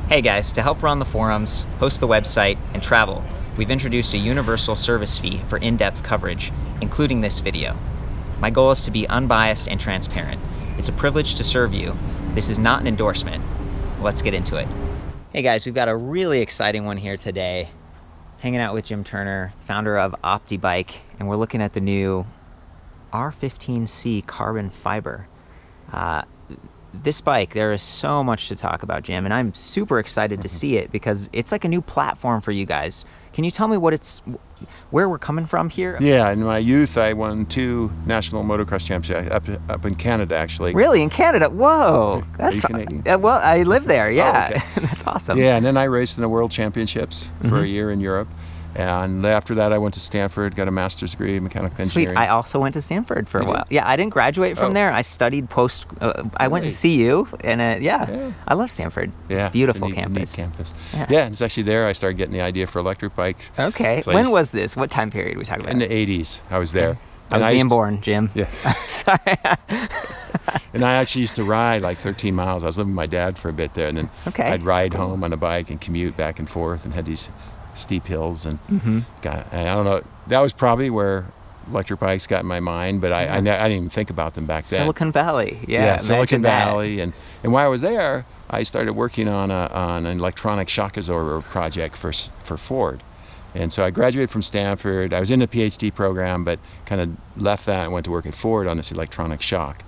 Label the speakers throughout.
Speaker 1: Hey guys, to help run the forums, host the website, and travel, we've introduced a universal service fee for in-depth coverage, including this video. My goal is to be unbiased and transparent. It's a privilege to serve you. This is not an endorsement. Let's get into it. Hey guys, we've got a really exciting one here today. Hanging out with Jim Turner, founder of Optibike, and we're looking at the new R15C Carbon Fiber. This bike, there is so much to talk about, Jim, and I'm super excited to see it because it's like a new platform for you guys. Can you tell me where we're coming from here?
Speaker 2: Yeah, in my youth, I won 2 national motocross championships up in Canada, actually.
Speaker 1: Really, in Canada? Whoa, that's
Speaker 2: Canadian?
Speaker 1: Well, I live there. Yeah,
Speaker 2: Oh, okay.
Speaker 1: That's awesome.
Speaker 2: Yeah, and then I raced in the World Championships for a year in Europe. And after that, I went to Stanford, got a master's degree in mechanical engineering.
Speaker 1: Sweet. I also went to Stanford for a while. Yeah, I didn't graduate from there. I studied post. I went to CU, and yeah, I love Stanford.
Speaker 2: Yeah,
Speaker 1: it's a beautiful
Speaker 2: neat
Speaker 1: campus.
Speaker 2: Yeah, and it's actually there I started getting the idea for electric bikes.
Speaker 1: Okay.
Speaker 2: So
Speaker 1: when was this? What time period are we talking about?
Speaker 2: In the 80s, I was there.
Speaker 1: Okay. I was being born, Jim.
Speaker 2: Yeah.
Speaker 1: Sorry.
Speaker 2: And I actually used to ride like 13 miles. I was living with my dad for a bit there, and then I'd ride home on a bike and commute back and forth and had these steep hills and I don't know, that was probably where electric bikes got in my mind, but I didn't even think about them back then.
Speaker 1: Silicon Valley. Yeah,
Speaker 2: Silicon Valley. And while I was there, I started working on an electronic shock absorber project for Ford. And so I graduated from Stanford. I was in the PhD program, but kind of left that and went to work at Ford on this electronic shock.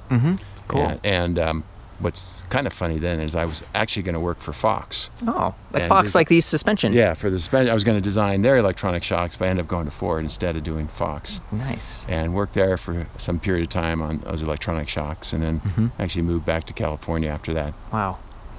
Speaker 1: Cool.
Speaker 2: And what's kind of funny then is I was actually going to work for Fox.
Speaker 1: Oh, like Fox, like these suspension.
Speaker 2: Yeah, for the suspension. I was going to design their electronic shocks, but I ended up going to Ford instead of doing Fox.
Speaker 1: Nice.
Speaker 2: And worked there for some period of time on those electronic shocks, and then actually moved back to California after that.
Speaker 1: Wow.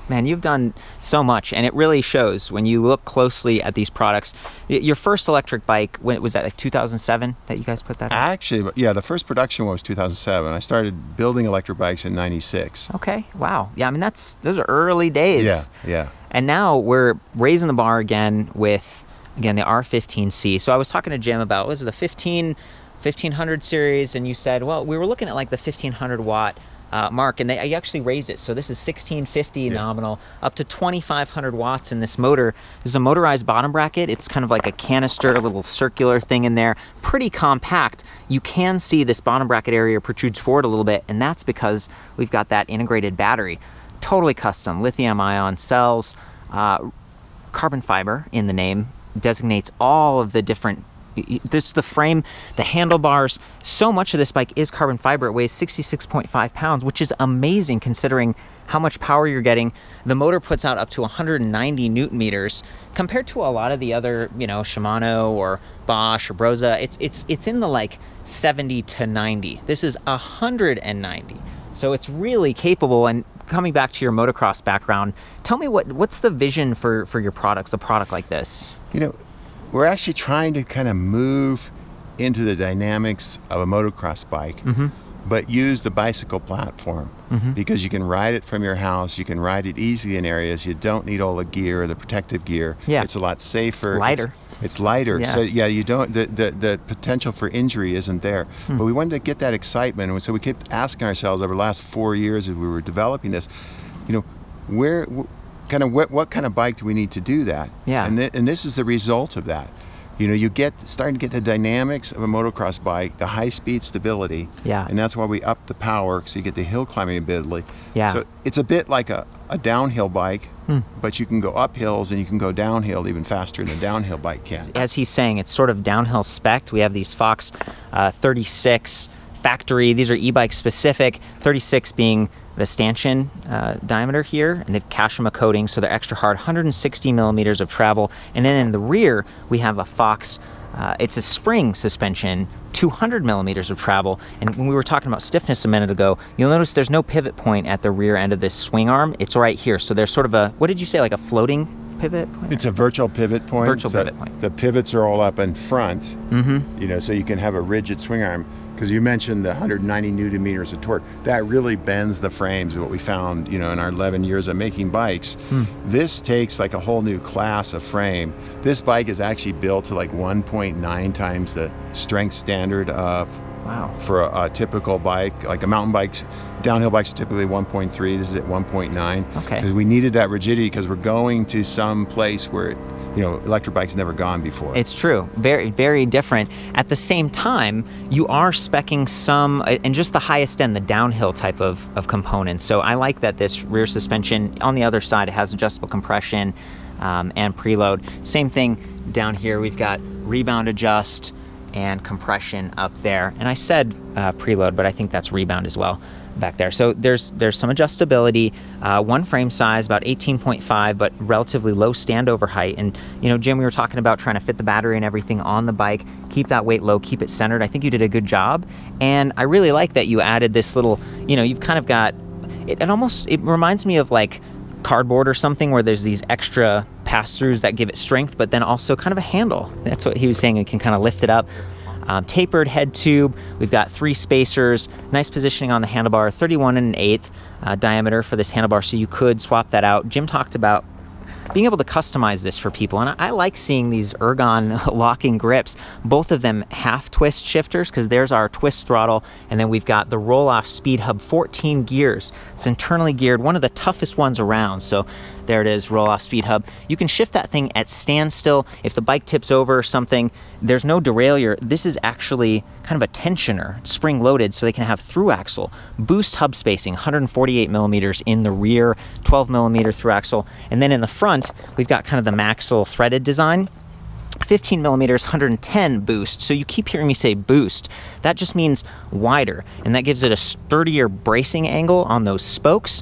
Speaker 1: Man, you've done so much, and it really shows when you look closely at these products. Your first electric bike, when was that, like 2007 that you guys put that on?
Speaker 2: Actually, yeah, the first production one was 2007. I started building electric bikes in 96.
Speaker 1: Okay, wow. Yeah, I mean, those are early days.
Speaker 2: Yeah.
Speaker 1: And now we're raising the bar again with, again, the R15C. So I was talking to Jim about, what was it, the 1500 series, and you said, well, we were looking at like the 1500 watt mark, and I actually raised it. So this is 1650 nominal, up to 2500 watts in this motor. This is a motorized bottom bracket. It's kind of like a canister, a little circular thing in there, pretty compact. You can see this bottom bracket area protrudes forward a little bit, and that's because we've got that integrated battery. Totally custom, lithium ion cells, carbon fiber in the name, designates all of the different. This, the frame, the handlebars, so much of this bike is carbon fiber. It weighs 66.5 pounds, which is amazing considering how much power you're getting. The motor puts out up to 190 Newton meters compared to a lot of the other, Shimano or Bosch or Broza. It's in the like 70 to 90. This is 190. So it's really capable. And coming back to your motocross background, tell me what's the vision for your products, a product like this?
Speaker 2: We're actually trying to kind of move into the dynamics of a motocross bike, but use the bicycle platform because you can ride it from your house. You can ride it easily in areas. You don't need all the gear or the protective gear. Yeah. It's a lot safer.
Speaker 1: Lighter.
Speaker 2: It's lighter. Yeah. So yeah, you don't, the potential for injury isn't there. But we wanted to get that excitement. And so we kept asking ourselves over the last 4 years as we were developing this, what kind of bike do we need to do that? Yeah. And this is the result of that. You starting to get the dynamics of a motocross bike, the high-speed stability. Yeah. And that's why we up the power, so you get the hill climbing ability. Yeah. So it's a bit like a downhill bike, but you can go up hills and you can go downhill even faster than a downhill bike can.
Speaker 1: As he's saying, it's sort of downhill spec. We have these Fox 36 factory. These are e-bike specific, 36 being the stanchion diameter here, and they've Kashima coating, so they're extra hard, 160 millimeters of travel. And then in the rear, we have a Fox, it's a spring suspension, 200 millimeters of travel. And when we were talking about stiffness a minute ago, you'll notice there's no pivot point at the rear end of this swing arm. It's right here. So there's sort of a, what did you say, like a floating pivot point?
Speaker 2: It's a virtual pivot point.
Speaker 1: Pivot point.
Speaker 2: The pivots are all up in front, so you can have a rigid swing arm. Because you mentioned the 190 Newton meters of torque. That really bends the frames, is what we found, in our 11 years of making bikes. This takes like a whole new class of frame. This bike is actually built to like 1.9 times the strength standard of for a typical bike, like a mountain bike. downhill bikes are typically 1.3. This is at 1.9.
Speaker 1: Okay.
Speaker 2: Because we needed that rigidity because we're going to some place where, you know, electric bike's never gone before.
Speaker 1: It's true. Very, very different. At the same time, you are speccing some, and just the highest end, the downhill type of components. So I like that this rear suspension, on the other side, it has adjustable compression and preload. Same thing down here. We've got rebound adjust and compression up there. And I said preload, but I think that's rebound as well back there. So there's some adjustability. One frame size, about 18.5, but relatively low standover height. And, you know, Jim, we were talking about trying to fit the battery and everything on the bike, keep that weight low, keep it centered. I think you did a good job. And I really like that you added this little, you know, you've kind of got, it reminds me of like cardboard or something, where there's these extra pass-throughs that give it strength, but then also kind of a handle. That's what he was saying. It can kind of lift it up. Tapered head tube. We've got 3 spacers, nice positioning on the handlebar, 31 1/8 diameter for this handlebar, so you could swap that out. Jim talked about being able to customize this for people, and I like seeing these ergon locking grips. Both of them half twist shifters, because there's our twist throttle, and then we've got the Rohloff speed hub, 14 gears. It's internally geared, one of the toughest ones around. So there it is, Rohloff speed hub. You can shift that thing at standstill. If the bike tips over or something, there's no derailleur. This is actually kind of a tensioner, spring loaded, so they can have through axle. Boost hub spacing, 148 millimeters in the rear, 12 millimeter through axle. And then in the front, we've got kind of the Maxell threaded design. 15 millimeters, 110 boost. So you keep hearing me say boost. That just means wider, and that gives it a sturdier bracing angle on those spokes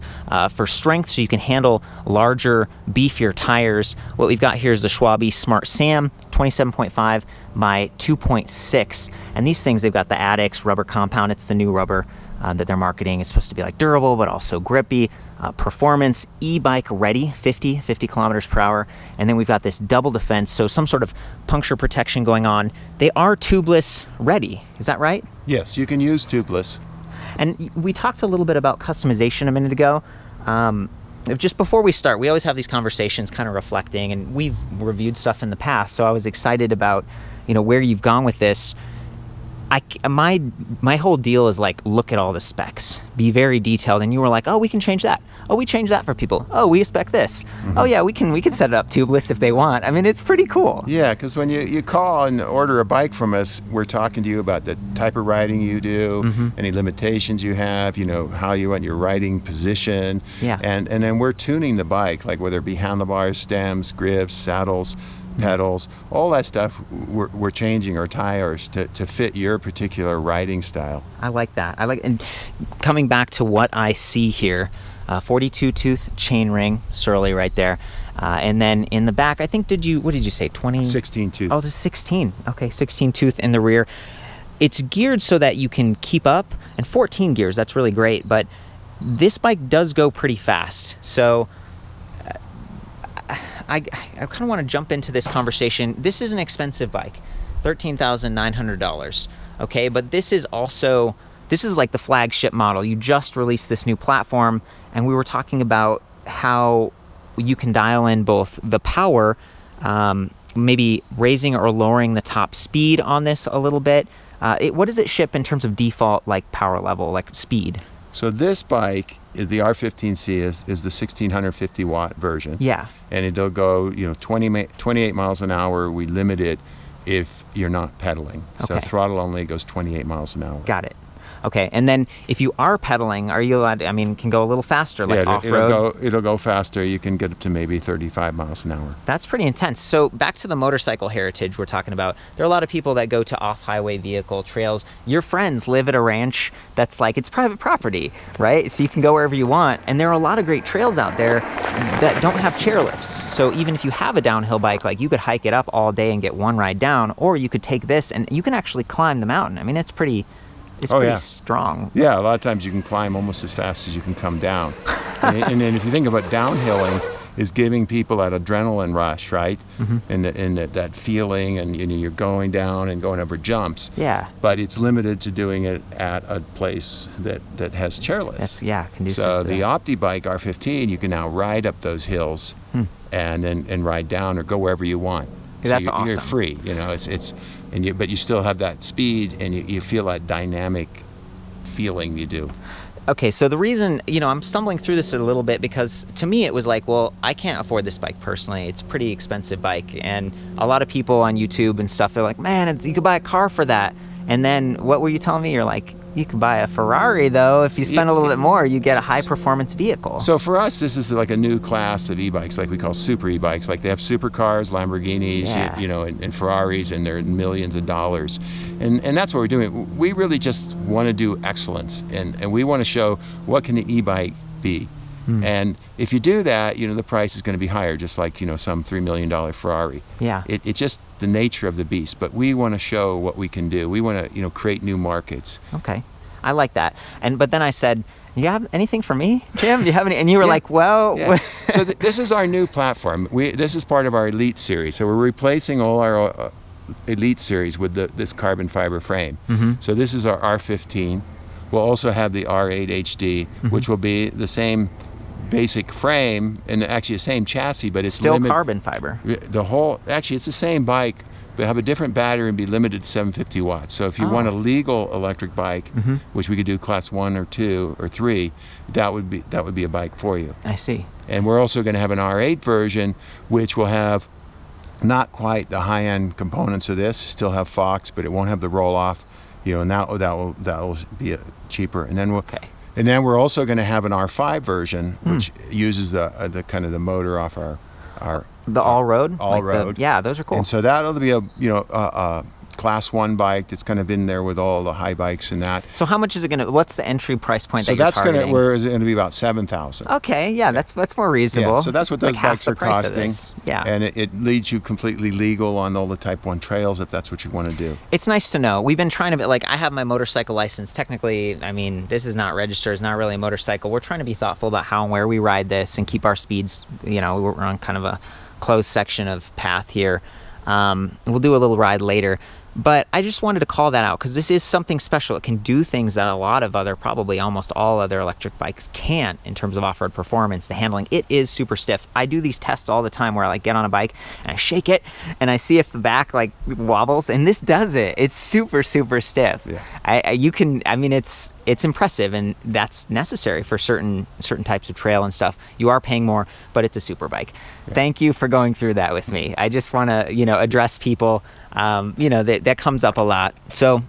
Speaker 1: for strength, so you can handle larger, beefier tires. What we've got here is the Schwalbe Smart SAM, 27.5 by 2.6. And these things, they've got the Addix rubber compound. It's the new rubber that they're marketing. It's supposed to be like durable, but also grippy. Performance, e-bike ready, 50 kilometers per hour. And then we've got this double defense, so some sort of puncture protection going on. They are tubeless ready, is that right?
Speaker 2: Yes, you can use tubeless.
Speaker 1: And we talked a little bit about customization a minute ago. Just before we start, we always have these conversations kind of reflecting, and we've reviewed stuff in the past, so I was excited about, you know, where you've gone with this. My whole deal is like, look at all the specs, be very detailed. And you were like, oh, we can change that. Oh, we change that for people. Oh, we spec this. Oh yeah, we can set it up tubeless if they want. I mean, it's pretty cool.
Speaker 2: Yeah, because when you call and order a bike from us, we're talking to you about the type of riding you do, any limitations you have, you know, how you want your riding position.
Speaker 1: Yeah.
Speaker 2: And then we're tuning the bike, like whether it be handlebars, stems, grips, saddles, pedals, all that stuff. We're changing our tires to fit your particular riding style.
Speaker 1: I like that. And coming back to what I see here, 42 tooth chainring, Surly right there. And then in the back, I think, what did you say, 20?
Speaker 2: 16 tooth.
Speaker 1: Oh, the 16. Okay, 16 tooth in the rear. It's geared so that you can keep up, and 14 gears, that's really great, but this bike does go pretty fast. So I kind of want to jump into this conversation. This is an expensive bike, $13,900, okay? But this is like the flagship model. You just released this new platform, and we were talking about how you can dial in both the power, maybe raising or lowering the top speed on this a little bit. What does it ship in terms of default, like power level, like speed?
Speaker 2: So this bike, the R15C, is the 1650 watt version.
Speaker 1: Yeah.
Speaker 2: And it'll go, you know, 28 miles an hour. We limit it if you're not pedaling.
Speaker 1: Okay.
Speaker 2: So throttle only goes 28 miles an hour.
Speaker 1: Got it. Okay, and then if you are pedaling, are you allowed, I mean, can go a little faster, like off-road?
Speaker 2: It'll go faster. You can get up to maybe 35 miles an hour.
Speaker 1: That's pretty intense. So back to the motorcycle heritage we're talking about. There are a lot of people that go to off-highway vehicle trails. Your friends live at a ranch that's like, it's private property, right? So you can go wherever you want. And there are a lot of great trails out there that don't have chairlifts. So even if you have a downhill bike, like you could hike it up all day and get one ride down, or you could take this and you can actually climb the mountain. I mean, it's pretty strong.
Speaker 2: Yeah, a lot of times you can climb almost as fast as you can come down. and then if you think about downhilling, is giving people that adrenaline rush, right? And that feeling, and you're going down and going over jumps.
Speaker 1: Yeah.
Speaker 2: But it's limited to doing it at a place that has chairlifts.
Speaker 1: That's, conducive.
Speaker 2: So the Optibike R15, you can now ride up those hills and ride down or go wherever you want.
Speaker 1: That's
Speaker 2: so
Speaker 1: awesome.
Speaker 2: You're free, you know. But you still have that speed, and you feel that dynamic feeling you do.
Speaker 1: Okay, so the reason, you know, I'm stumbling through this a little bit because to me it was like, well, I can't afford this bike personally. It's a pretty expensive bike, and a lot of people on YouTube and stuff, they're like, man, you could buy a car for that. And then what were you telling me? You're like, you could buy a Ferrari though. If you spend a little bit more, you get a high performance vehicle.
Speaker 2: So for us, this is like a new class of e-bikes, like we call super e-bikes. Like they have supercars, Lamborghinis, you know, and Ferraris, and they're millions of dollars. And that's what we're doing. We really just want to do excellence, and we want to show what can the e-bike be. And if you do that, you know, the price is going to be higher, just like, you know, some $3 million Ferrari.
Speaker 1: Yeah.
Speaker 2: It's just the nature of the beast, but we want to show what we can do. We want to, you know, create new markets.
Speaker 1: Okay. I like that. But then I said, you have anything for me, Jim? Do you have any? And you were like, well.
Speaker 2: Yeah. So this is our new platform. This is part of our Elite series. So we're replacing all our Elite series with this carbon fiber frame. So this is our R15. We'll also have the R8 HD, which will be the same basic frame and actually the same chassis, but it's
Speaker 1: still carbon fiber.
Speaker 2: Actually it's the same bike, but have a different battery and be limited to 750 watts. So if you want a legal electric bike, which we could do class 1 or 2 or 3, that would be a bike for you.
Speaker 1: I see.
Speaker 2: And we're also going to have an R8 version, which will have not quite the high-end components of this. Still have Fox, but it won't have the Rohloff, you know, and that will be cheaper. And then And then we're also going to have an R5 version, which uses the kind of the motor off our
Speaker 1: all-road.
Speaker 2: All-road.
Speaker 1: Yeah, those are cool.
Speaker 2: And so that'll be a class 1 bike that's kind of in there with all the high bikes and that.
Speaker 1: So how much is it going to? What's the entry price point that you're targeting?
Speaker 2: So that's going to be about $7,000.
Speaker 1: Okay, yeah, that's more reasonable.
Speaker 2: Yeah, so that's what those bikes are costing.
Speaker 1: Yeah,
Speaker 2: and it leads you completely legal on all the Type 1 trails if that's what you want to do.
Speaker 1: It's nice to know. We've been trying to be like, I have my motorcycle license. Technically, I mean, this is not registered. It's not really a motorcycle. We're trying to be thoughtful about how and where we ride this and keep our speeds. You know, we're on kind of a closed section of path here. We'll do a little ride later. But I just wanted to call that out because this is something special. It can do things that a lot of other, probably almost all other electric bikes can't in terms of off-road performance. The handling, it is super stiff. I do these tests all the time where I like get on a bike and I shake it and I see if the back like wobbles, and this does it. It's super, super stiff.
Speaker 2: Yeah.
Speaker 1: I mean, it's impressive, and that's necessary for certain types of trail and stuff. You are paying more, but it's a super bike. Yeah. Thank you for going through that with me. I just want to, you know, address people. You know, that comes up a lot. So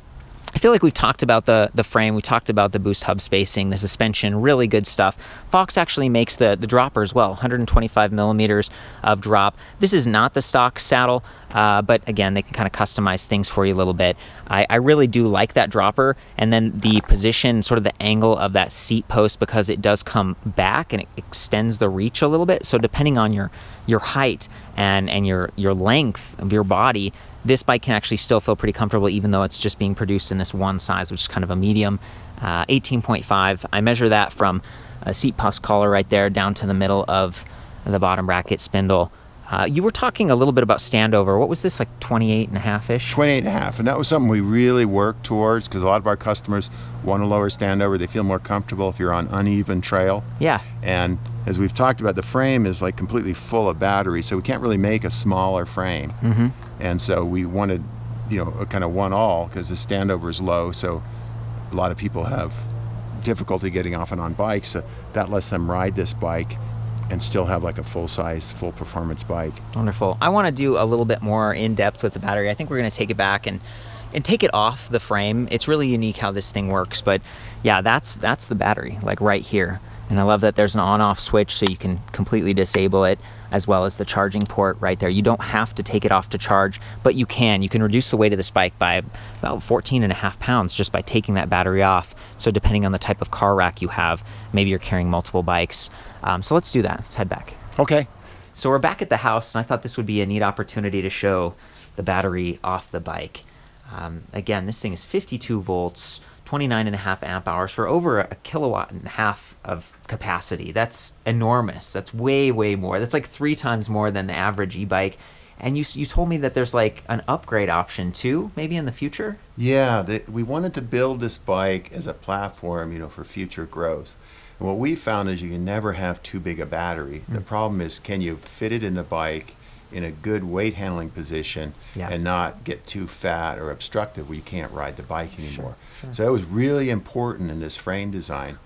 Speaker 1: I feel like we've talked about the frame, we talked about the boost hub spacing, the suspension, really good stuff. Fox actually makes the dropper as well, 125 millimeters of drop. This is not the stock saddle, but again, they can kind of customize things for you a little bit. I really do like that dropper, and then the position, sort of the angle of that seat post, because it does come back and it extends the reach a little bit. So depending on your height and your length of your body, this bike can actually still feel pretty comfortable even though it's just being produced in this one size, which is kind of a medium, 18.5. I measure that from a seat post collar right there down to the middle of the bottom bracket spindle. You were talking a little bit about standover. What was this, like 28.5-ish?
Speaker 2: 28.5, and that was something we really worked towards because a lot of our customers want a lower standover. They feel more comfortable if you're on uneven trail.
Speaker 1: Yeah.
Speaker 2: And as we've talked about, the frame is like completely full of battery, so we can't really make a smaller frame. And so we wanted, you know, a kind of one-all because the standover is low, so a lot of people have difficulty getting off and on bikes. So that lets them ride this bike and still have like a full-size, full-performance bike. Wonderful.
Speaker 1: I want to do a little bit more in-depth with the battery. I think we're going to take it back and take it off the frame. It's really unique how this thing works, but yeah, that's the battery, like right here. And I love that there's an on-off switch so you can completely disable it, as well as the charging port right there. You don't have to take it off to charge, but you can. You can reduce the weight of this bike by about 14.5 pounds just by taking that battery off. So depending on the type of car rack you have, maybe you're carrying multiple bikes. So let's do that. Let's head back.
Speaker 2: Okay.
Speaker 1: So we're back at the house, and I thought this would be a neat opportunity to show the battery off the bike. Again, this thing is 52 volts, 29.5 amp hours for over 1.5 kilowatts of capacity. That's enormous. That's way, way more. That's like 3 times more than the average e-bike. And you told me that there's like an upgrade option too, maybe in the future?
Speaker 2: Yeah, we wanted to build this bike as a platform, you know, for future growth. And what we found is you can never have too big a battery. The problem is, can you fit it in the bike in a good weight handling position and not get too fat or obstructive where you can't ride the bike anymore. Sure. So that was really important in this frame design.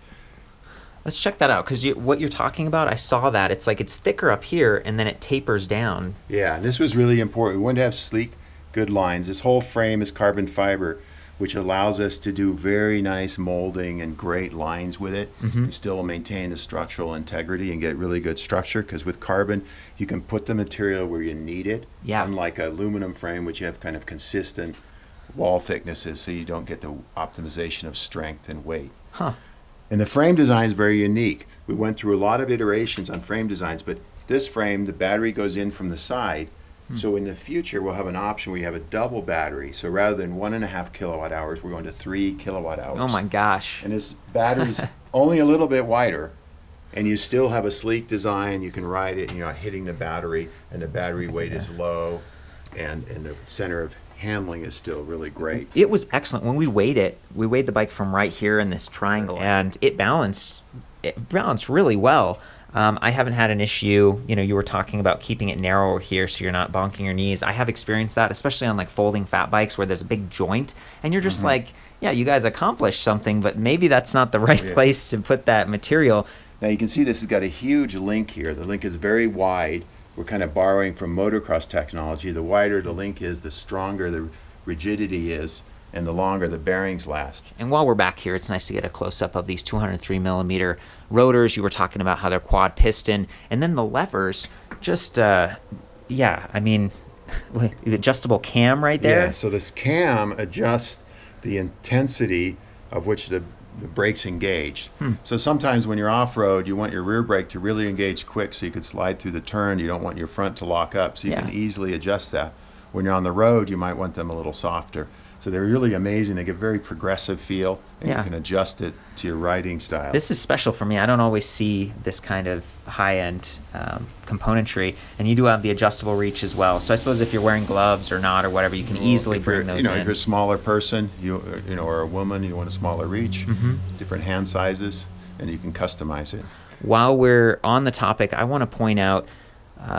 Speaker 1: Let's check that out, because what you're talking about, I saw that. It's like it's thicker up here, and then it tapers down.
Speaker 2: Yeah, this was really important. We want to have sleek, good lines. This whole frame is carbon fiber, which allows us to do very nice molding and great lines with it, and still maintain the structural integrity and get really good structure, because with carbon, you can put the material where you need it, unlike an aluminum frame, which you have kind of consistent wall thicknesses, so you don't get the optimization of strength and weight. And the frame design is very unique. We went through a lot of iterations on frame designs, but this frame, the battery goes in from the side. So in the future, we'll have an option where you have a double battery. So rather than 1.5 kilowatt hours, we're going to 3 kilowatt hours.
Speaker 1: Oh my gosh.
Speaker 2: And this battery's only a little bit wider, and you still have a sleek design. You can ride it, you're not hitting the battery, and the battery weight is low, and the center of handling is still really great.
Speaker 1: It was excellent. When we weighed it, we weighed the bike from right here in this triangle, and it balanced really well. I haven't had an issue. You know, you were talking about keeping it narrower here so you're not bonking your knees. I have experienced that, especially on like folding fat bikes where there's a big joint, and you're just like, yeah, you guys accomplished something, but maybe that's not the right place to put that material.
Speaker 2: Now you can see this has got a huge link here. The link is very wide. We're kind of borrowing from motocross technology. The wider the link is, the stronger the rigidity is, and the longer the bearings last.
Speaker 1: And while we're back here, it's nice to get a close-up of these 203 millimeter rotors. You were talking about how they're quad piston, and then the levers, just, yeah, I mean, adjustable cam right there.
Speaker 2: Yeah, so this cam adjusts the intensity of which the brake's engaged. So sometimes when you're off-road, you want your rear brake to really engage quick so you could slide through the turn. You don't want your front to lock up, so you can easily adjust that. When you're on the road, you might want them a little softer. So they're really amazing. They give very progressive feel, and you can adjust it to your riding style.
Speaker 1: This is special for me. I don't always see this kind of high-end componentry, and you do have the adjustable reach as well. So I suppose if you're wearing gloves or not or whatever, you can easily bring those in.
Speaker 2: If you're a smaller person, you know, or a woman, you want a smaller reach, different hand sizes, and you can customize it.
Speaker 1: While we're on the topic, I want to point out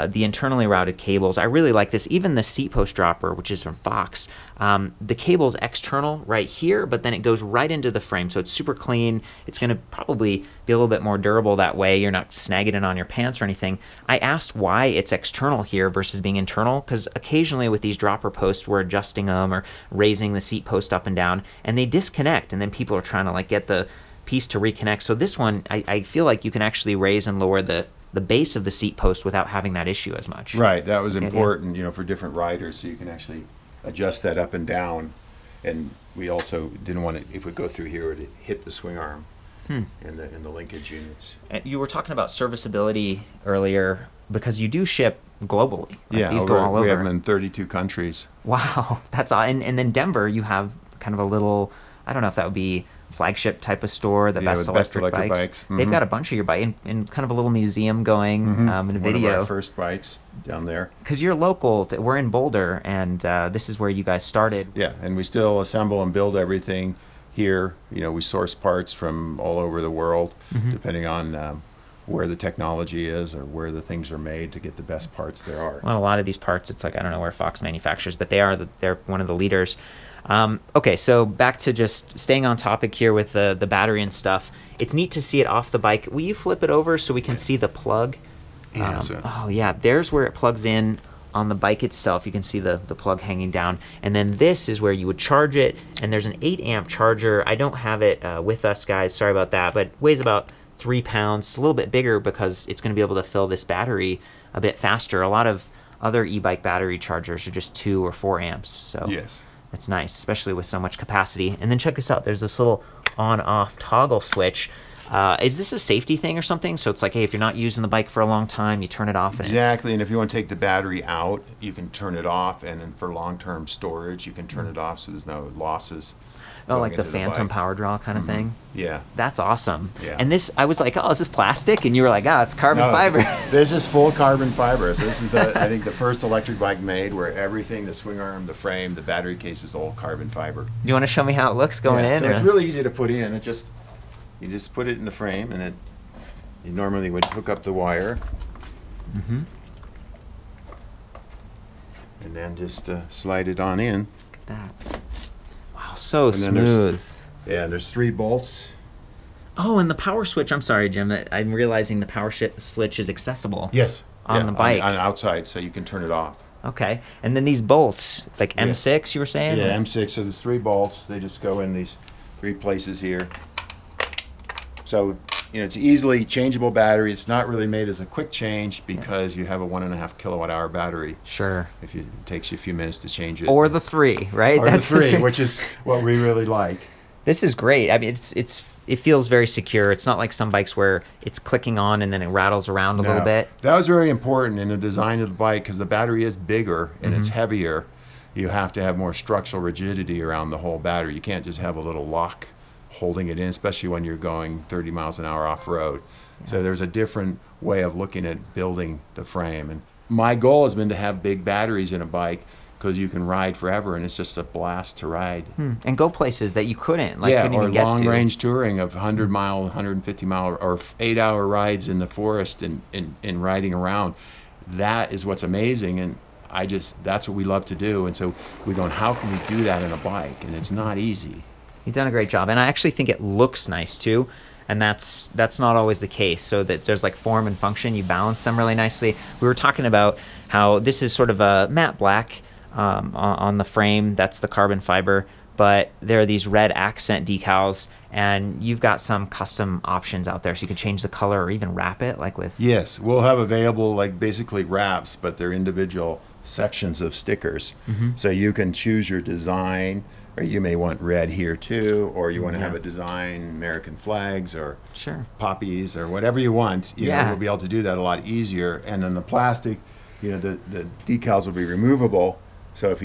Speaker 1: the internally routed cables. I really like this. Even the seat post dropper, which is from Fox, the cable's external right here, but then it goes right into the frame, so it's super clean. It's going to probably be a little bit more durable that way. You're not snagging it on your pants or anything. I asked why it's external here versus being internal, because occasionally with these dropper posts, we're adjusting them or raising the seat post up and down, and they disconnect, and then people are trying to like get the piece to reconnect. So this one, I feel like you can actually raise and lower the base of the seat post without having that issue as much.
Speaker 2: Right, that was important, you know, for different riders, so you can actually adjust that up and down. And we also didn't want it, if we go through here, to hit the swing arm in the linkage units.
Speaker 1: And you were talking about serviceability earlier, because you do ship globally. Like these go all over.
Speaker 2: We have them in 32 countries.
Speaker 1: Wow, that's awesome. And then Denver, you have kind of a little, I don't know if that would be flagship type of store, the best electric bikes. They've got a bunch of your bike in kind of a little museum going in a video.
Speaker 2: One of our first bikes down there.
Speaker 1: Because you're local, we're in Boulder, and this is where you guys started.
Speaker 2: Yeah, and we still assemble and build everything here. You know, we source parts from all over the world, depending on where the technology is or where the things are made, to get the best parts there are.
Speaker 1: Well, a lot of these parts, it's like, I don't know where Fox manufactures, but they're one of the leaders. Okay, so back to just staying on topic here with the battery and stuff. It's neat to see it off the bike. Will you flip it over so we can see the plug?
Speaker 2: Yeah,
Speaker 1: oh yeah, there's where it plugs in on the bike itself. You can see the plug hanging down, and then this is where you would charge it, and there's an 8-amp charger. I don't have it with us, guys, sorry about that, but it weighs about 3 pounds. It's a little bit bigger because it's going to be able to fill this battery a bit faster. A lot of other e-bike battery chargers are just 2 or 4 amps, so it's nice, especially with so much capacity. And then check this out, there's this little on-off toggle switch. Is this a safety thing or something? So it's like, hey, if you're not using the bike for a long time, you turn it off.
Speaker 2: Exactly, and if you want to take the battery out, you can turn it off, and then for long-term storage, you can turn it off so there's no losses.
Speaker 1: Oh, like the phantom power draw kind of thing?
Speaker 2: Yeah.
Speaker 1: That's awesome. Yeah. And this, I was like, oh, is this plastic? And you were like, oh, it's carbon fiber.
Speaker 2: This is full carbon fiber. So this is, I think, the first electric bike made where everything, the swing arm, the frame, the battery case is all carbon fiber.
Speaker 1: Do you want to show me how it looks going in?
Speaker 2: So it's really easy to put in. You just put it in the frame, and you normally would hook up the wire. And then just slide it on in.
Speaker 1: Look at that. Wow, so smooth.
Speaker 2: There's 3 bolts.
Speaker 1: Oh, and the power switch. I'm sorry, Jim. I'm realizing the power switch is accessible.
Speaker 2: Yes.
Speaker 1: On the bike.
Speaker 2: On outside, so you can turn it off.
Speaker 1: Okay. And then these bolts, like M6, you were saying?
Speaker 2: Yeah, M6. So there's 3 bolts. They just go in these 3 places here. So, it's easily changeable battery. It's not really made as a quick change because you have a 1.5 kilowatt-hour battery.
Speaker 1: Sure.
Speaker 2: It takes you a few minutes to change it.
Speaker 1: Or the 3, right?
Speaker 2: Or the 3, which is what we really like.
Speaker 1: This is great. I mean, it feels very secure. It's not like some bikes where it's clicking on and then it rattles around a little bit.
Speaker 2: That was very important in the design of the bike because the battery is bigger and it's heavier. You have to have more structural rigidity around the whole battery. You can't just have a little lock holding it in, especially when you're going 30 miles an hour off-road. So there's a different way of looking at building the frame. And my goal has been to have big batteries in a bike because you can ride forever and it's just a blast to ride.
Speaker 1: And go places that you couldn't, couldn't
Speaker 2: or
Speaker 1: even get to.
Speaker 2: long-range touring of 100-mile, 150-mile, or 8-hour rides in the forest and riding around. That is what's amazing, and that's what we love to do. And so we're going, how can we do that in a bike? And it's not easy.
Speaker 1: You've done a great job, and I actually think it looks nice too, and that's not always the case. So that there's like form and function, you balance them really nicely. We were talking about how this is sort of a matte black on the frame. That's the carbon fiber, but there are these red accent decals, and you've got some custom options out there, so you can change the color or even wrap it, like with.
Speaker 2: Yes, we'll have available like basically wraps, but they're individual sections of stickers, so you can choose your design. Or you may want red here too, or you want to have a design, American flags or poppies or whatever you want. You know, we'll be able to do that a lot easier. And then the plastic, the decals will be removable. So if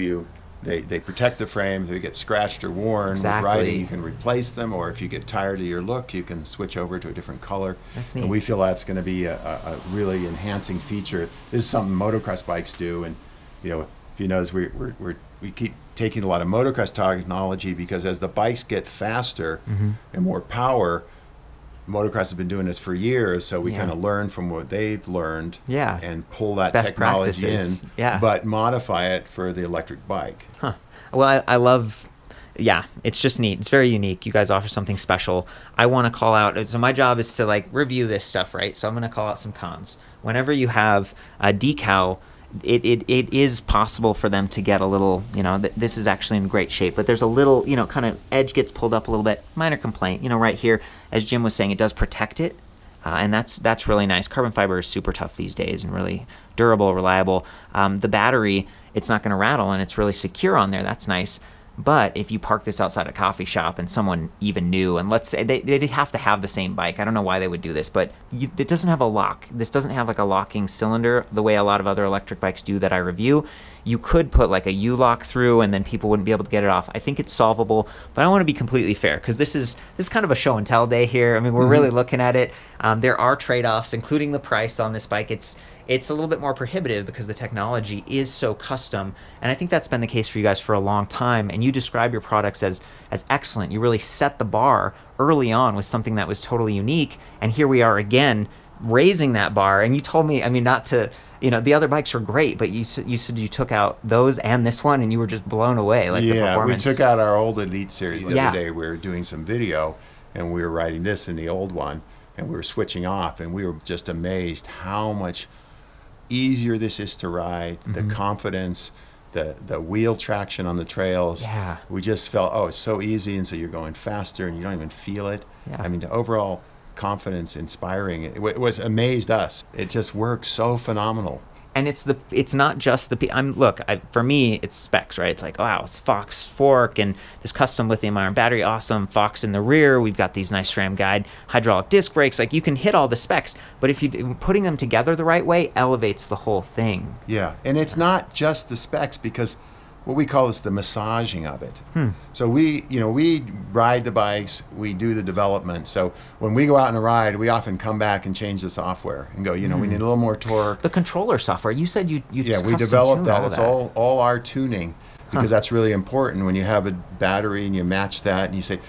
Speaker 2: they protect the frame, if they get scratched or worn with riding, you can replace them. Or if you get tired of your look, you can switch over to a different color.
Speaker 1: That's neat.
Speaker 2: And we feel that's going to be a really enhancing feature. This is something motocross bikes do, and if you notice, we keep taking a lot of motocross technology because as the bikes get faster and more power, motocross has been doing this for years, so we kind of learn from what they've learned and pull that
Speaker 1: best
Speaker 2: technology
Speaker 1: practices
Speaker 2: in, but modify it for the electric bike.
Speaker 1: Well, I love, it's just neat. It's very unique. You guys offer something special. I want to call out, so my job is to review this stuff, right? So I'm going to call out some cons. Whenever you have a decal, it is possible for them to get a little, this is actually in great shape, but there's a little, kind of edge gets pulled up a little bit. Minor complaint, right here, as Jim was saying, it does protect it, and that's really nice. Carbon fiber is super tough these days and really durable, reliable. The battery, it's not going to rattle, and it's really secure on there. That's nice. But if you park this outside a coffee shop and someone even knew, and let's say they'd have to have the same bike. I don't know why they would do this, but it doesn't have a lock. This doesn't have a locking cylinder the way a lot of other electric bikes do that I review. You could put a U-lock through and then people wouldn't be able to get it off. I think it's solvable, but I want to be completely fair because this is kind of a show and tell day here. I mean, we're really looking at it. There are trade-offs, including the price on this bike. It's a little bit more prohibitive because the technology is so custom, and I think that's been the case for you guys for a long time, and you describe your products as excellent. You really set the bar early on with something that was totally unique, and here we are again raising that bar. And you told me, not to, the other bikes are great, but you said you took out those and this one and you were just blown away, the performance.
Speaker 2: We took out our old Elite series the other day. We were doing some video and we were riding this in the old one and we were switching off, and we were just amazed how much easier this is to ride, the confidence, the wheel traction on the trails. We just felt, it's so easy, and so you're going faster and you don't even feel it. The overall confidence inspiring. It was amazed us. It just works so phenomenal.
Speaker 1: And it's not just for me, it's specs, right? It's wow, it's Fox fork and this custom lithium ion battery, awesome. Fox in the rear, we've got these nice SRAM guide hydraulic disc brakes. You can hit all the specs, but if you putting them together the right way elevates the whole thing. Yeah,
Speaker 2: and it's not just the specs, because what we call is the massaging of it. So we ride the bikes, we do the development. So when we go out on a ride, we often come back and change the software and go, we need a little more torque.
Speaker 1: The controller software, you said you
Speaker 2: we developed that. It's all our tuning, because that's really important when you have a battery and you match that and you say,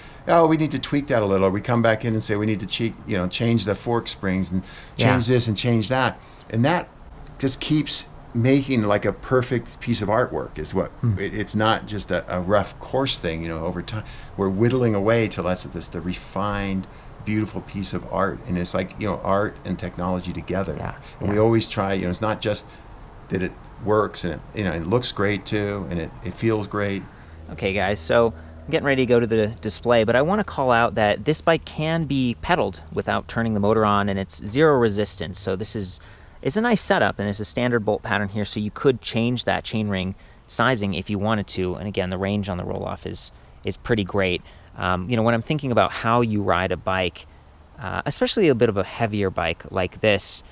Speaker 2: we need to tweak that a little. Or we come back in and say we need to change the fork springs and change this and change that, and that just keeps making a perfect piece of artwork. Is what it's not just a rough coarse thing. Over time we're whittling away till that's the refined beautiful piece of art, and it's like, you know, art and technology together.
Speaker 1: Yeah.
Speaker 2: And we always try, you know, it's not just that it works and it, you know, it looks great too, and it feels great.
Speaker 1: Okay guys, so I'm getting ready to go to the display, but I want to call out that this bike can be pedaled without turning the motor on, and it's zero resistance. So this is, it's a nice setup, and it's a standard bolt pattern here, so you could change that chainring sizing if you wanted to. And again, the range on the Rohloff is pretty great. You know, when I'm thinking about how you ride a bike, especially a bit of a heavier bike like this,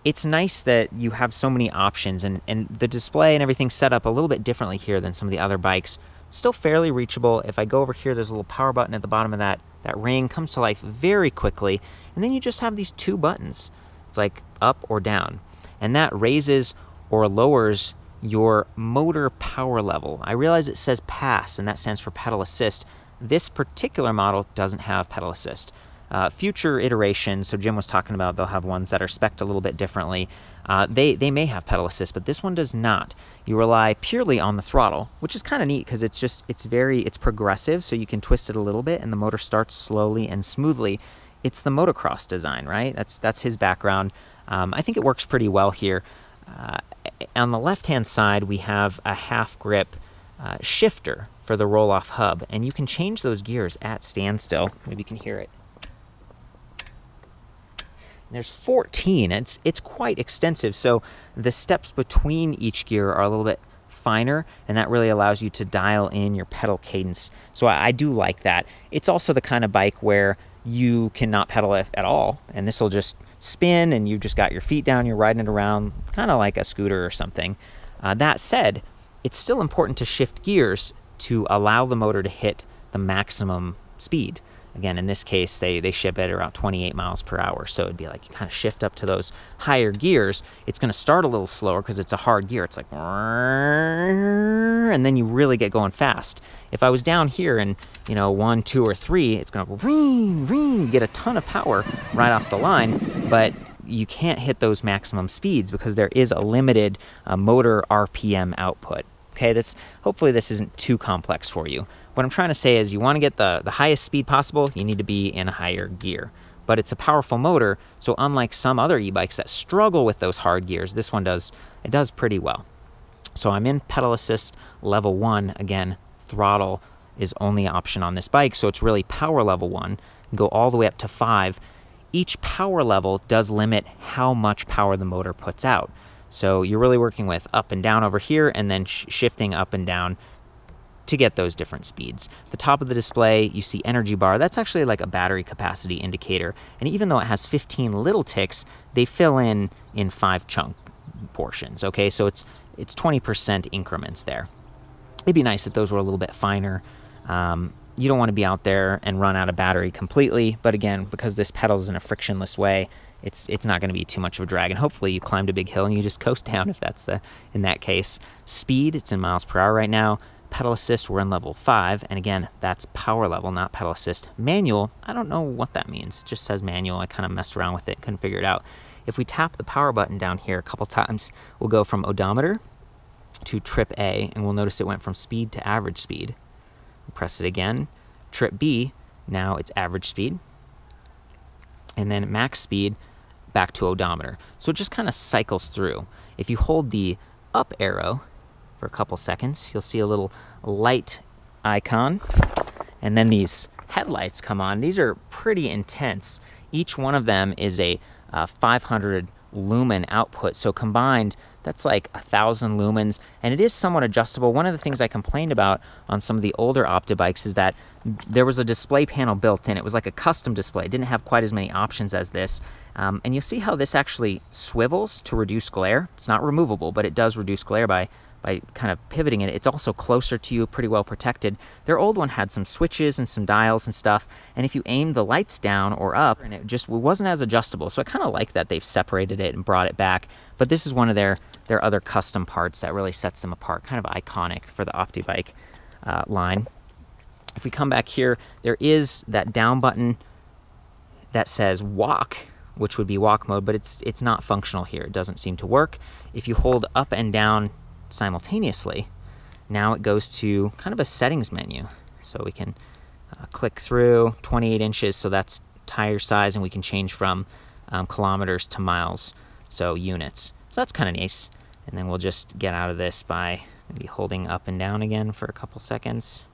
Speaker 1: it's nice that you have so many options, and the display and everything set up a little bit differently here than some of the other bikes. Still fairly reachable. If I go over here, there's a little power button at the bottom of that ring, comes to life very quickly, and then you just have these two buttons. It's like up or down, and that raises or lowers your motor power level. I realize it says pass, and that stands for pedal assist. This particular model doesn't have pedal assist. Future iterations, so Jim was talking about, they'll have ones that are spec'd a little bit differently. They may have pedal assist, but this one does not. You rely purely on the throttle, which is kind of neat because it's progressive, so you can twist it a little bit and the motor starts slowly and smoothly. It's the motocross design, right? That's his background. I think it works pretty well here. On the left-hand side, we have a half grip shifter for the Rohloff hub, and you can change those gears at standstill. Maybe you can hear it. There's 14. It's quite extensive, so the steps between each gear are a little bit finer, and that really allows you to dial in your pedal cadence. So I do like that. It's also the kind of bike where you cannot pedal at all, and this will just spin, and you've just got your feet down, you're riding it around, kind of like a scooter or something. That said, it's still important to shift gears to allow the motor to hit the maximum speed. Again, in this case, they ship at around 28 miles per hour, so it'd be like you kind of shift up to those higher gears. It's going to start a little slower because it's a hard gear. It's like, and then you really get going fast. If I was down here in, you know, 1, 2, or 3, it's going to get a ton of power right off the line, but you can't hit those maximum speeds because there is a limited motor RPM output. Okay, hopefully this isn't too complex for you. What I'm trying to say is you want to get the highest speed possible, you need to be in a higher gear. But it's a powerful motor, so unlike some other e-bikes that struggle with those hard gears, this one does pretty well. So I'm in pedal assist level 1. Again, throttle is only option on this bike, so it's really power level 1. Go all the way up to 5. Each power level does limit how much power the motor puts out. So you're really working with up and down over here, and then shifting up and down to get those different speeds. The top of the display, you see energy bar. That's actually like a battery capacity indicator. And even though it has 15 little ticks, they fill in 5 chunk portions. Okay, so it's 20% increments there. It'd be nice if those were a little bit finer. You don't want to be out there and run out of battery completely, but again, because this pedals in a frictionless way, it's not going to be too much of a drag, and hopefully you climbed a big hill and you just coast down if that's in that case. Speed, it's in miles per hour right now. Pedal assist, we're in level 5, and again, that's power level, not pedal assist. Manual, I don't know what that means. It just says manual. I kind of messed around with it, couldn't figure it out. If we tap the power button down here a couple times, we'll go from odometer to trip A, and we'll notice it went from speed to average speed. Press it again, trip B, now it's average speed, and then max speed back to odometer. So it just kind of cycles through. If you hold the up arrow for a couple seconds, you'll see a little light icon, and then these headlights come on. These are pretty intense. Each one of them is a 500 lumen output, so combined that's like 1,000 lumens, and it is somewhat adjustable. One of the things I complained about on some of the older Optibikes is that there was a display panel built in. It was like a custom display. It didn't have quite as many options as this, and you'll see how this actually swivels to reduce glare. It's not removable, but it does reduce glare by kind of pivoting it. It's also closer to you, pretty well protected. Their old one had some switches and some dials and stuff, and if you aim the lights down or up, and it wasn't as adjustable. So I kind of like that they've separated it and brought it back, but this is one of their other custom parts that really sets them apart, kind of iconic for the Optibike line. If we come back here, there is that down button that says walk, which would be walk mode, but it's not functional here. It doesn't seem to work. If you hold up and down simultaneously, now it goes to kind of a settings menu. So we can click through 28 inches, so that's tire size, and we can change from kilometers to miles, so units. So that's kind of nice. And then we'll just get out of this by maybe holding up and down again for a couple seconds.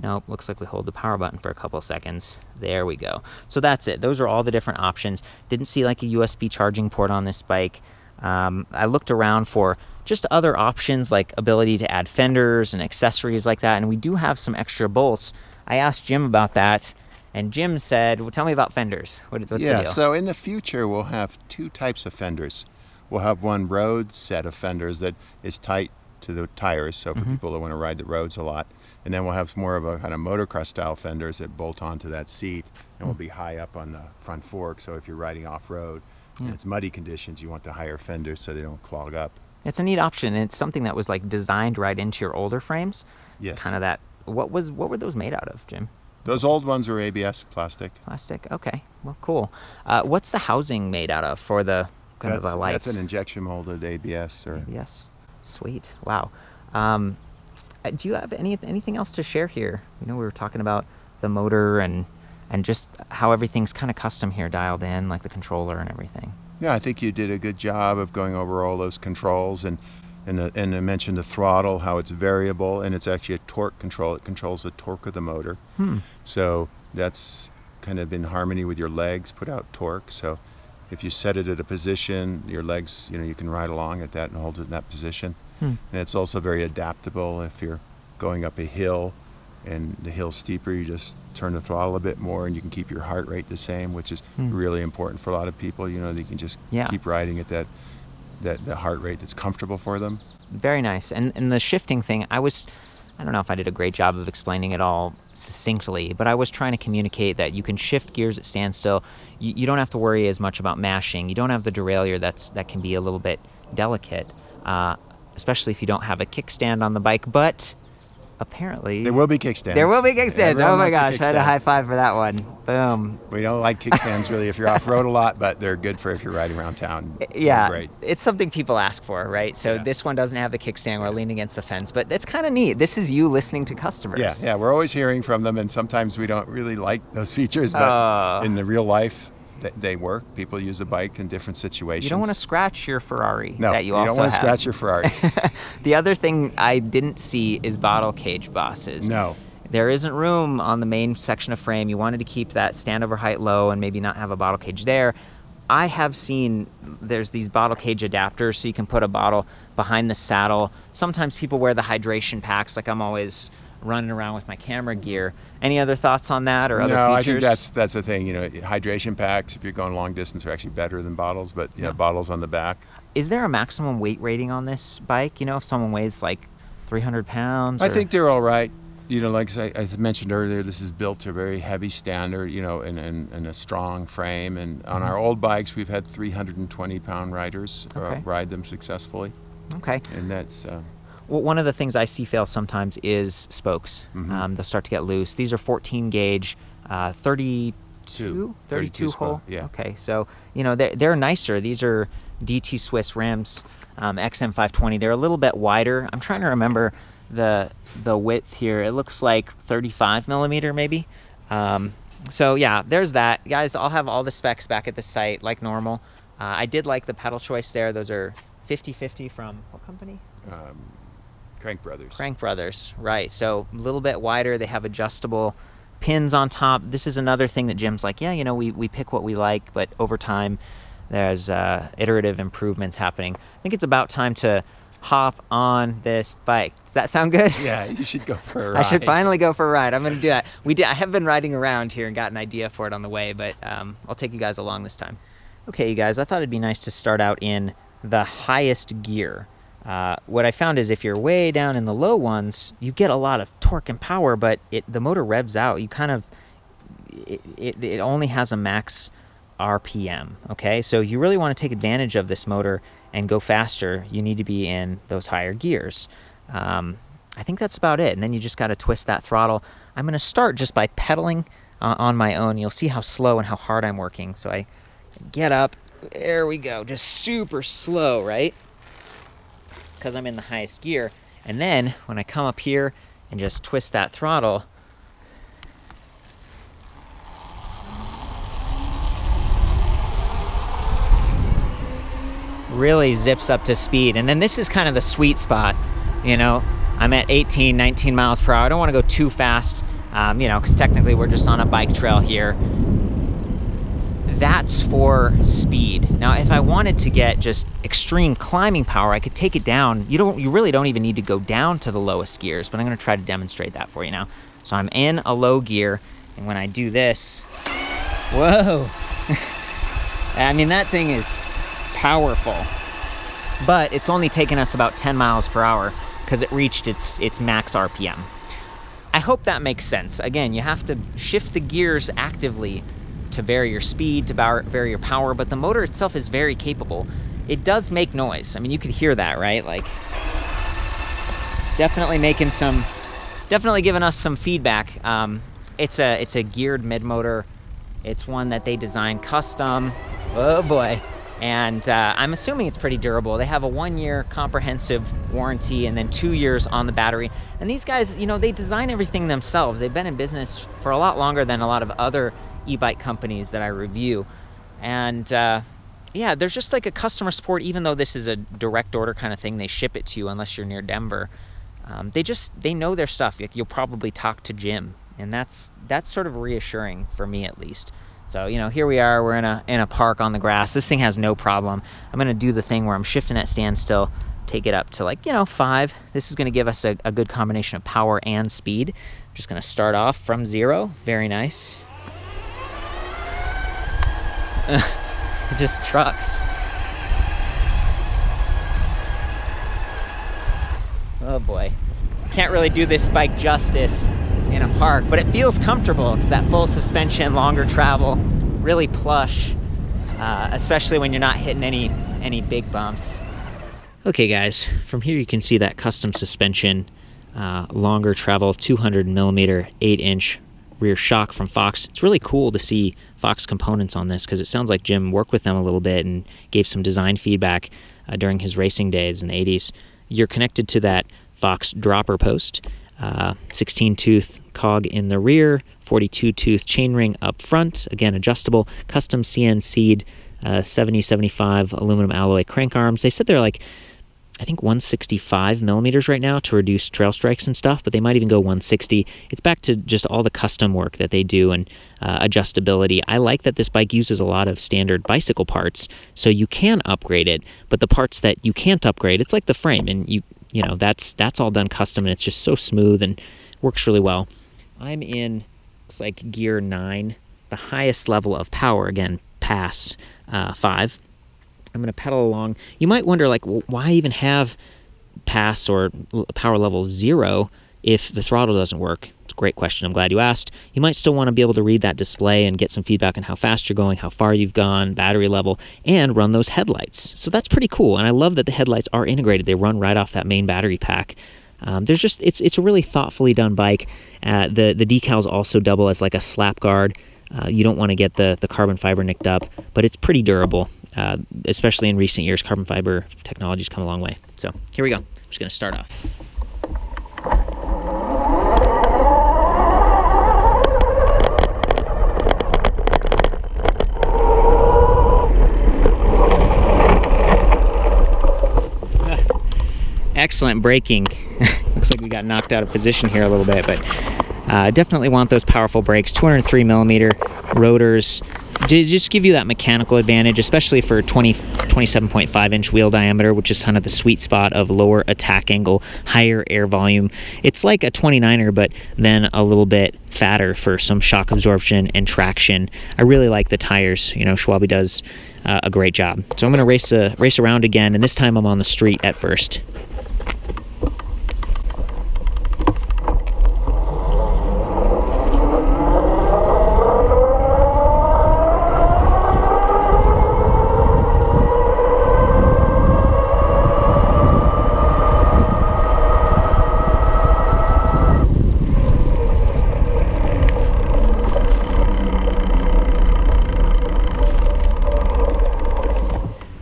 Speaker 1: Nope, looks like we hold the power button for a couple seconds. There we go. So that's it. Those are all the different options. Didn't see like a USB charging port on this bike. I looked around for just other options like ability to add fenders and accessories like that, and we do have some extra bolts. I asked Jim about that, and Jim said, well, tell me about fenders. What's the deal?
Speaker 2: So in the future, we'll have two types of fenders. We'll have one road set of fenders that is tight to the tires, so for people that want to ride the roads a lot. And then we'll have more of a kind of motocross style fenders that bolt onto that seat and will be high up on the front fork. So if you're riding off-road and it's muddy conditions, you want the higher fenders so they don't clog up.
Speaker 1: It's a neat option, and it's something that was like designed right into your older frames.
Speaker 2: Yes.
Speaker 1: Kind of that. What were those made out of, Jim?
Speaker 2: Those old ones were ABS plastic.
Speaker 1: Plastic. Okay. Well, cool. What's the housing made out of for the kind of the lights?
Speaker 2: That's an injection molded ABS.
Speaker 1: ABS. Sweet. Wow. Do you have anything else to share here? You know, we were talking about the motor and just how everything's kind of custom here, dialed in, like the controller and everything.
Speaker 2: Yeah, I think you did a good job of going over all those controls, and I mentioned the throttle, how it's variable, and it's actually a torque control. It controls the torque of the motor. So that's kind of in harmony with your legs, put out torque. So if you set it at a position, your legs, you can ride along at that and hold it in that position. And it's also very adaptable. If you're going up a hill and the hill's steeper, you just turn the throttle a bit more and you can keep your heart rate the same, which is really important for a lot of people. They can just keep riding at that heart rate that's comfortable for them.
Speaker 1: Very nice. And the shifting thing, I don't know if I did a great job of explaining it all succinctly, but I was trying to communicate that you can shift gears at standstill. You don't have to worry as much about mashing. You don't have the derailleur that can be a little bit delicate. Especially if you don't have a kickstand on the bike, but apparently...
Speaker 2: There will be kickstands.
Speaker 1: There will be kickstands. Oh my gosh, I had a high five for that one. Boom.
Speaker 2: We don't like kickstands really if you're off-road a lot, but they're good for if you're riding around town.
Speaker 1: Yeah,
Speaker 2: great.
Speaker 1: It's something people ask for, right? So this one doesn't have the kickstand. We're leaning against the fence, but it's kind of neat. This is you listening to customers.
Speaker 2: Yeah, we're always hearing from them, and sometimes we don't really like those features, but in the real life, they work. People use a bike in different situations.
Speaker 1: You don't want to scratch your Ferrari
Speaker 2: that
Speaker 1: you also have.
Speaker 2: No, you don't want to scratch your Ferrari.
Speaker 1: The other thing I didn't see is bottle cage bosses.
Speaker 2: No.
Speaker 1: There isn't room on the main section of frame. You wanted to keep that standover height low and maybe not have a bottle cage there. I have seen there's these bottle cage adapters so you can put a bottle behind the saddle. Sometimes people wear the hydration packs, like I'm always running around with my camera gear. Any other thoughts on that or other features?
Speaker 2: No, I think that's the thing. Hydration packs, if you're going long distance, are actually better than bottles, but bottles on the back.
Speaker 1: Is there a maximum weight rating on this bike? If someone weighs like 300 pounds?
Speaker 2: I think they're all right. Like as I mentioned earlier, this is built to a very heavy standard, and a strong frame. And on our old bikes, we've had 320-pound riders ride them successfully. Okay. And that's...
Speaker 1: Well, one of the things I see fail sometimes is spokes. They'll start to get loose. These are 14 gauge, 32 hole.
Speaker 2: Yeah.
Speaker 1: Okay, so they're nicer. These are DT Swiss Rams XM520. They're a little bit wider. I'm trying to remember the width here. It looks like 35 millimeter maybe. So yeah, there's that, guys. I'll have all the specs back at the site like normal. I did like the pedal choice there. Those are 50/50 from what company?
Speaker 2: Crank Brothers.
Speaker 1: Crank Brothers, right. So a little bit wider. They have adjustable pins on top. This is another thing that Jim's like, we pick what we like, but over time there's iterative improvements happening. I think it's about time to hop on this bike. Does that sound good?
Speaker 2: Yeah, you should go for a ride.
Speaker 1: I should finally go for a ride. I'm going to do that. I have been riding around here and got an idea for it on the way, but I'll take you guys along this time. Okay, you guys, I thought it'd be nice to start out in the highest gear. What I found is if you're way down in the low ones, you get a lot of torque and power, but the motor revs out. You it only has a max RPM, okay? So you really want to take advantage of this motor and go faster. You need to be in those higher gears. I think that's about it. And then you just got to twist that throttle. I'm going to start just by pedaling on my own. You'll see how slow and how hard I'm working. So I get up. There we go. Just super slow, right? It's because I'm in the highest gear. And then when I come up here and just twist that throttle, really zips up to speed. And then this is kind of the sweet spot, you know. I'm at 18, 19 miles per hour. I don't want to go too fast, you know, because technically we're just on a bike trail here. That's for speed. Now, if I wanted to get just extreme climbing power, I could take it down. You really don't even need to go down to the lowest gears, but I'm going to try to demonstrate that for you now. So I'm in a low gear, and when I do this, whoa. I mean, that thing is powerful, but it's only taken us about 10 miles per hour because it reached its max RPM. I hope that makes sense. Again, you have to shift the gears actively to vary your speed, to vary your power, but the motor itself is very capable. It does make noise. I mean, you could hear that, right? Like, it's definitely making some, definitely giving us some feedback. It's a geared mid motor. It's one that they designed custom. Oh boy. And I'm assuming it's pretty durable. They have a 1-year comprehensive warranty and then 2 years on the battery. And these guys, you know, they design everything themselves. They've been in business for a lot longer than a lot of other e-bike companies that I review. And yeah, there's just like a customer support, even though this is a direct order kind of thing. They ship it to you unless you're near Denver. They know their stuff. Like, you'll probably talk to Jim, and that's sort of reassuring for me, at least. So, you know, here we are, we're in a park on the grass. This thing has no problem. I'm gonna do the thing where I'm shifting at standstill, take it up to, like, you know, 5. This is gonna give us a good combination of power and speed. I'm just gonna start off from 0, very nice. It just trucks. Oh boy. Can't really do this bike justice in a park, but it feels comfortable. It's that full suspension, longer travel, really plush, especially when you're not hitting any big bumps. Okay guys, from here you can see that custom suspension, longer travel, 200 millimeter, 8-inch rear shock from Fox. It's really cool to see Fox components on this because it sounds like Jim worked with them a little bit and gave some design feedback during his racing days in the 80s. You're connected to that Fox dropper post, 16-tooth cog in the rear, 42-tooth chainring up front, again adjustable, custom CNC'd 70-75 aluminum alloy crank arms. They said they're like, I think 165 millimeters right now to reduce trail strikes and stuff, but they might even go 160. It's back to just all the custom work that they do and adjustability. I like that this bike uses a lot of standard bicycle parts, so you can upgrade it, but the parts that you can't upgrade, it's like the frame, and you know, that's all done custom, and it's just so smooth and works really well. I'm in, looks like gear 9, the highest level of power, again, pass 5. I'm going to pedal along. You might wonder, like, well, why even have pass or power level 0 if the throttle doesn't work? It's a great question. I'm glad you asked. You might still want to be able to read that display and get some feedback on how fast you're going, how far you've gone, battery level, and run those headlights. So that's pretty cool. And I love that the headlights are integrated. They run right off that main battery pack. There's just, it's a really thoughtfully done bike. The decals also double as like a slap guard. You don't want to get the carbon fiber nicked up, but it's pretty durable, especially in recent years. Carbon fiber technology's come a long way. So here we go. I'm just going to start off. Excellent braking. Looks like we got knocked out of position here a little bit, but definitely want those powerful brakes. 203 millimeter rotors just give you that mechanical advantage, especially for 27.5 inch wheel diameter, which is kind of the sweet spot of lower attack angle, higher air volume. It's like a 29er, but then a little bit fatter for some shock absorption and traction. I really like the tires. You know, Schwalbe does a great job. So I'm going to race around again, and this time I'm on the street at first.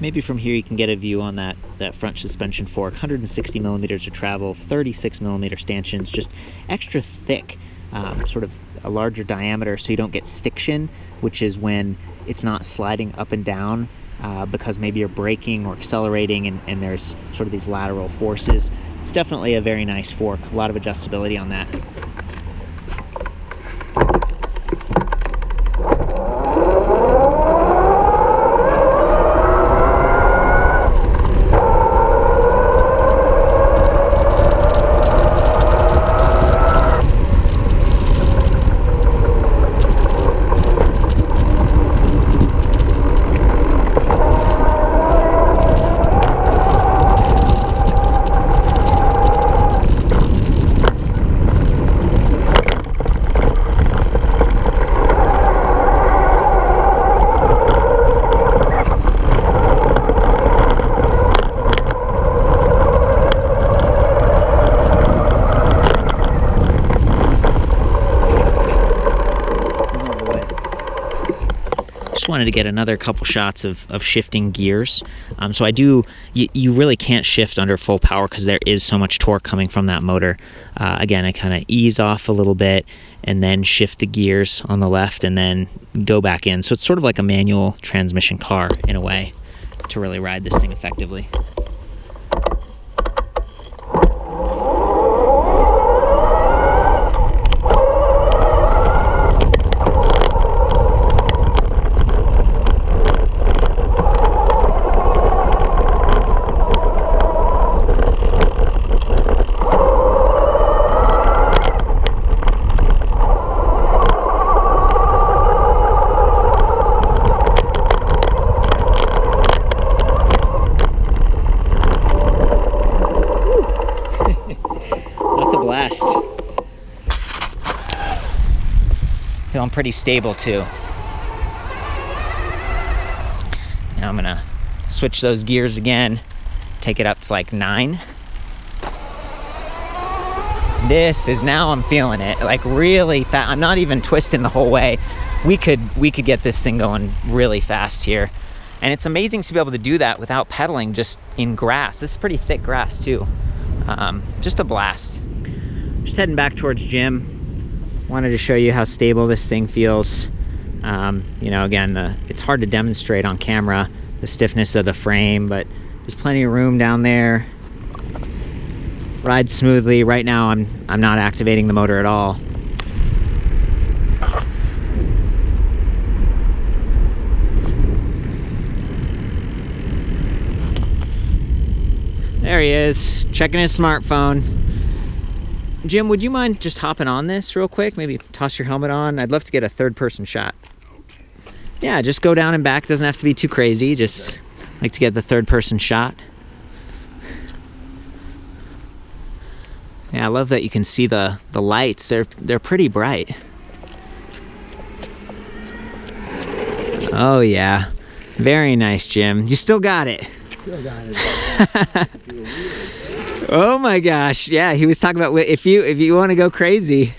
Speaker 1: Maybe from here you can get a view on that front suspension fork. 160 millimeters of travel, 36 millimeter stanchions, just extra thick, sort of a larger diameter so you don't get stiction, which is when it's not sliding up and down because maybe you're braking or accelerating and there's sort of these lateral forces. It's definitely a very nice fork, a lot of adjustability on that. Wanted to get another couple shots of shifting gears. So you really can't shift under full power because there is so much torque coming from that motor. Again, I kind of ease off a little bit and then shift the gears on the left and then go back in. So it's sort of like a manual transmission car in a way to really ride this thing effectively. Feeling pretty stable too. Now I'm gonna switch those gears again, take it up to like 9. This is, now I'm feeling it, like really fast. I'm not even twisting the whole way. We could get this thing going really fast here. And it's amazing to be able to do that without pedaling, just in grass. This is pretty thick grass too. Just a blast. Just heading back towards gym. Wanted to show you how stable this thing feels. You know, again, it's hard to demonstrate on camera, the stiffness of the frame, but there's plenty of room down there. Rides smoothly. Right now I'm not activating the motor at all. There he is, checking his smartphone. Jim, would you mind just hopping on this real quick? Maybe toss your helmet on. I'd love to get a third-person shot. Okay. Yeah, just go down and back. Doesn't have to be too crazy. Just like to get the third-person shot. Yeah, I love that you can see the lights. They're pretty bright. Oh yeah, very nice, Jim. You still got it. Still got it. Oh my gosh, yeah, he was talking about if you want to go crazy.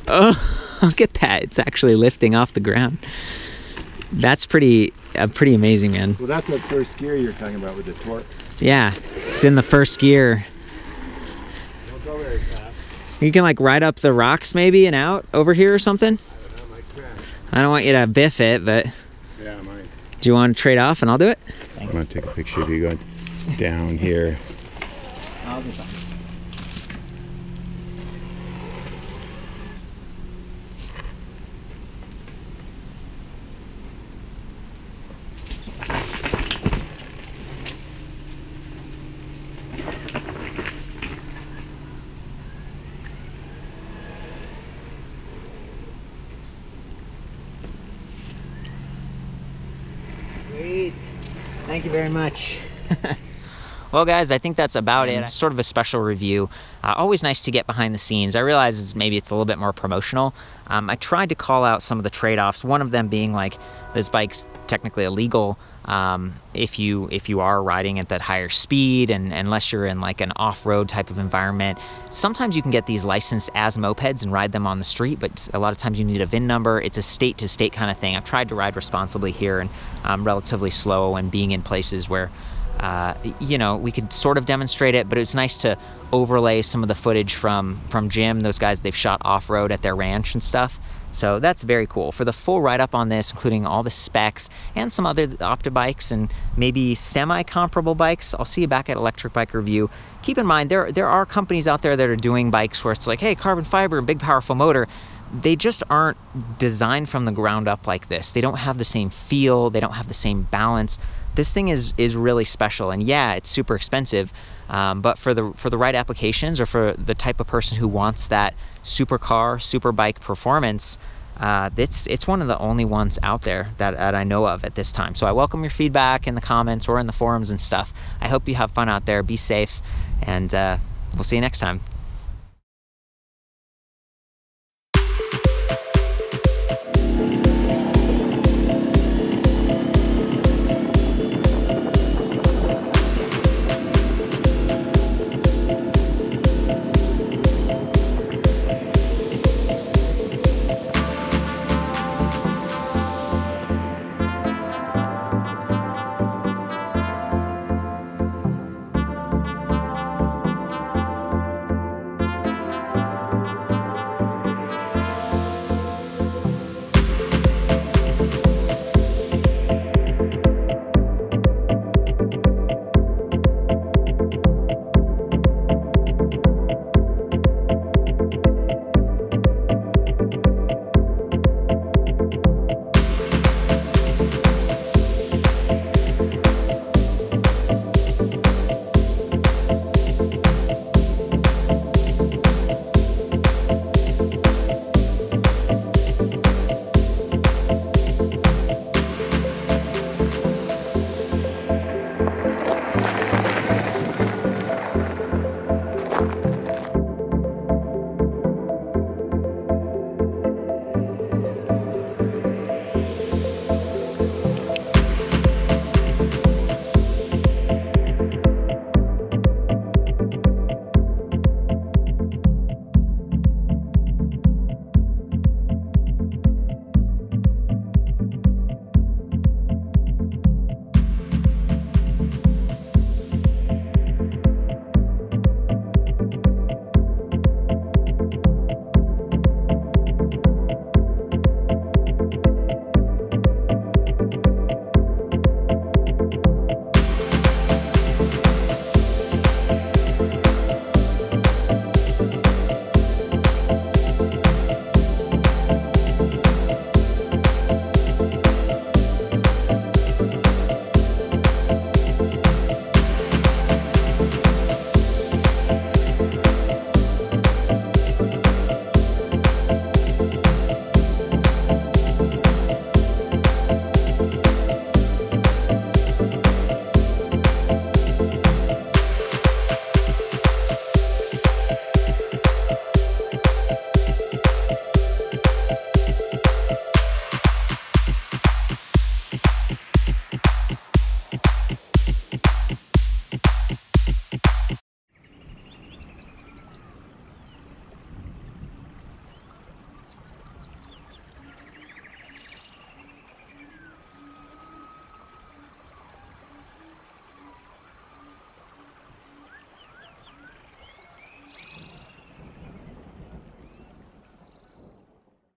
Speaker 1: Oh, look at that. It's actually lifting off the ground. That's pretty amazing, man.
Speaker 2: Well, that's that first gear you're talking about with the torque.
Speaker 1: Yeah, it's in the first gear.
Speaker 2: Don't go very fast.
Speaker 1: You can like ride up the rocks maybe and out over here or something.
Speaker 2: I don't know, I might crash.
Speaker 1: I don't want you to biff it, but
Speaker 2: yeah, I might.
Speaker 1: Do you want to trade off and I'll do it?
Speaker 2: I'm gonna take a picture of you going down here.
Speaker 1: I'll be fine. Sweet. Thank you very much. Well guys, I think that's about it. Sort of a special review. Always nice to get behind the scenes. I realize maybe it's a little bit more promotional. I tried to call out some of the trade-offs, one of them being like this bike's technically illegal if you are riding at that higher speed, and unless you're in like an off-road type of environment. Sometimes you can get these licensed as mopeds and ride them on the street, but a lot of times you need a VIN number. It's a state-to-state kind of thing. I've tried to ride responsibly here and relatively slow, and being in places where you know, we could sort of demonstrate it, but it was nice to overlay some of the footage from Jim, those guys they've shot off-road at their ranch and stuff, So that's very cool. For the full write-up on this, including all the specs and some other Optibikes and maybe semi-comparable bikes, I'll see you back at Electric Bike Review. Keep in mind, there are companies out there that are doing bikes where it's like, hey, carbon fiber, big powerful motor. They just aren't designed from the ground up like this. They don't have the same feel. They don't have the same balance. This thing is really special, and yeah, it's super expensive, but for the right applications, or for the type of person who wants that supercar, superbike performance, it's one of the only ones out there that I know of at this time. So I welcome your feedback in the comments or in the forums and stuff. I hope you have fun out there. Be safe, and we'll see you next time.